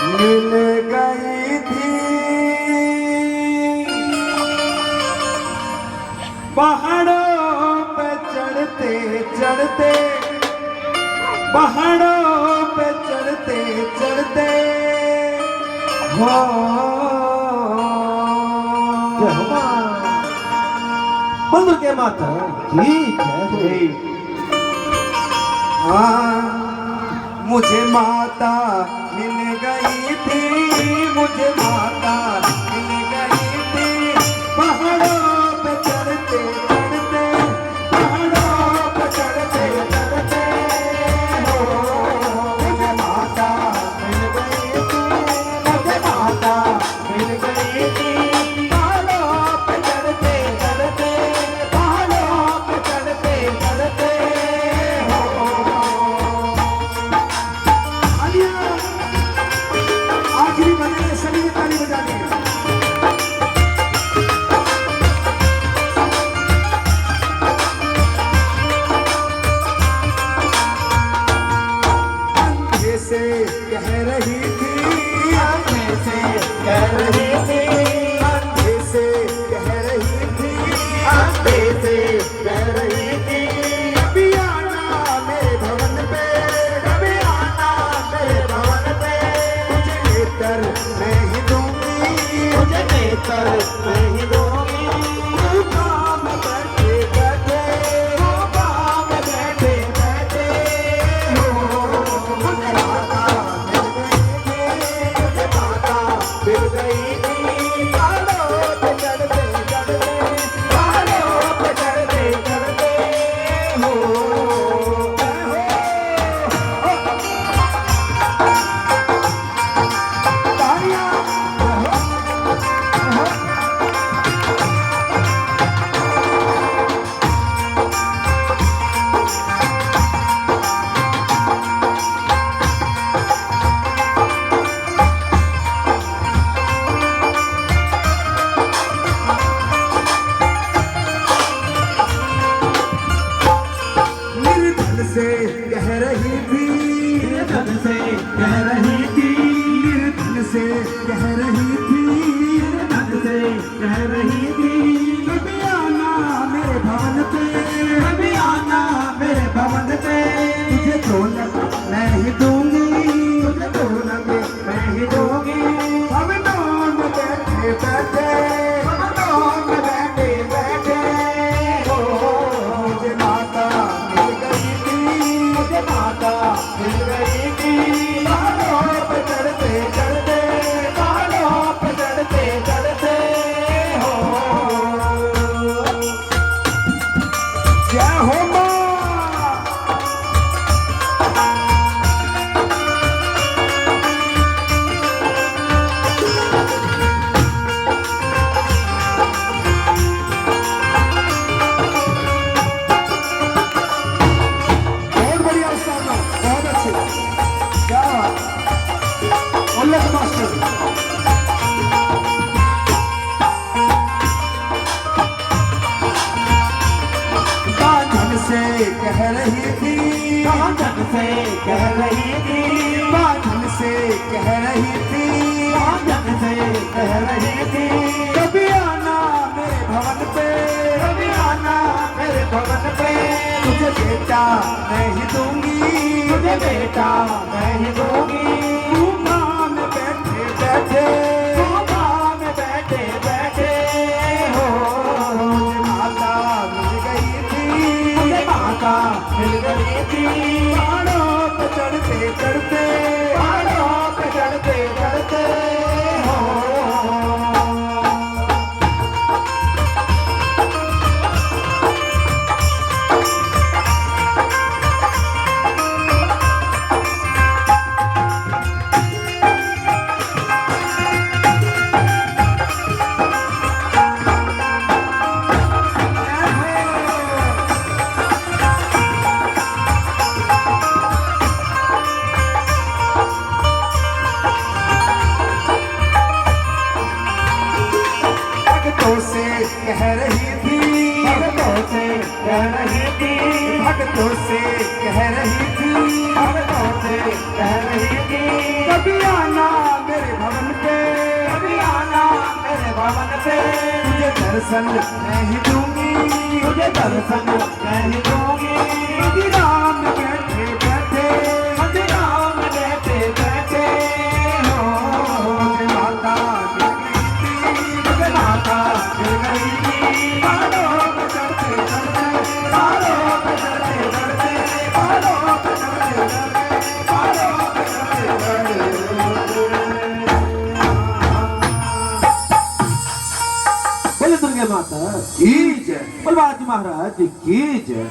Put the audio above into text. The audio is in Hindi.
मिल गई थी पहाड़ों पे चढ़ते चढ़ते, पहाड़ों पे चढ़ते चढ़ते हो। बंदर के माता ठीक है। मुझे माता मिल गई थी, मुझे माता मिल गई थी पहाड़ों पे चढ़ते चढ़ते, पहाड़ों पे चढ़ते चढ़ते हो। मुझे माता मिल गई थी, मुझे माता मिल गई थी पहाड़ों पे चढ़ते चढ़ते, पहाड़ों पे चढ़ते चढ़ते हो। आखिरी बजाने सभी ने ताली बजानी है। अंधे से कह रही थी, अंधे से कह रही थी, अंधे से कह रही थी, अंधे से कह रही थी कभी आना मेरे भवन पे, कभी आना मेरे भवन पे। तुझे नेत्र मैं ही दूंगी, तुझे नेत्र मैं ही दूंगी। तू काम बैठे बैठे, तू काम बैठे बैठे हो। मुझे माता मिल गई थी, मुझे माता मिल गई थी पहाड़ों पे चढ़ते चढ़ते, पहाड़ों पे चढ़ते चढ़ते हो। तालियां निर्धन से कह रही थी, निर्धन से कह रही थी, निर्धन से कह रही थी, निर्धन से कह रही थी कभी आना मेरे भवन पे, कभी आना मेरे भवन पे। तुझे दौलत मैं ही दूंगी, तुझे दौलत मैं ही दूंगी। हम दोनों बैठे बैठे, हम दोनों बैठे बैठे हो। मुझे माता मिल गई थी, मुझे माता मिल गई थी पहाड़ों पे चढ़ते चढ़ते, पहाड़ों पे चढ़ते चढ़ते हो। जय हो माँ। बहुत बढ़िया उस्ताद, बहुत अच्छे, क्या बात, उल्लेख मास्टर। बांधन से कह रही थी, बांधन से कह रही थी, बांधन से कह रही थी, बांधन से कह रही थी कभी आना मेरे भवन पे, कभी आना मेरे भवन पे। तुझे बेटा मैं ही दूंगी, तुझे बेटा मैं ही दूंगी। तू काम बैठे बैठे, तू काम बैठे बैठे हो। मुझे माता मिल गई थी, मुझे माता मिल गई थी पहाड़ों पे चढ़ते चढ़ते, पहाड़ों पे चढ़ते चढ़ते हो। पावन पे तुझे दर्शन नहीं दूंगी, तुझे दर्शन नहीं दूंगी। मदिरा में बैठे बैठे, मदिरा में बैठे बैठे हो मुझे माता गिर गई थी, मुझे माता गिर गई थी। बालों पे चढ़ते चढ़ते, बालों पे चढ़ते चढ़ते, बालों पे चढ़ते चढ़ते, बालों पे चढ़ते चढ़ते। बोले दुर्गा माता की जय। बलवाज महाराज की जय।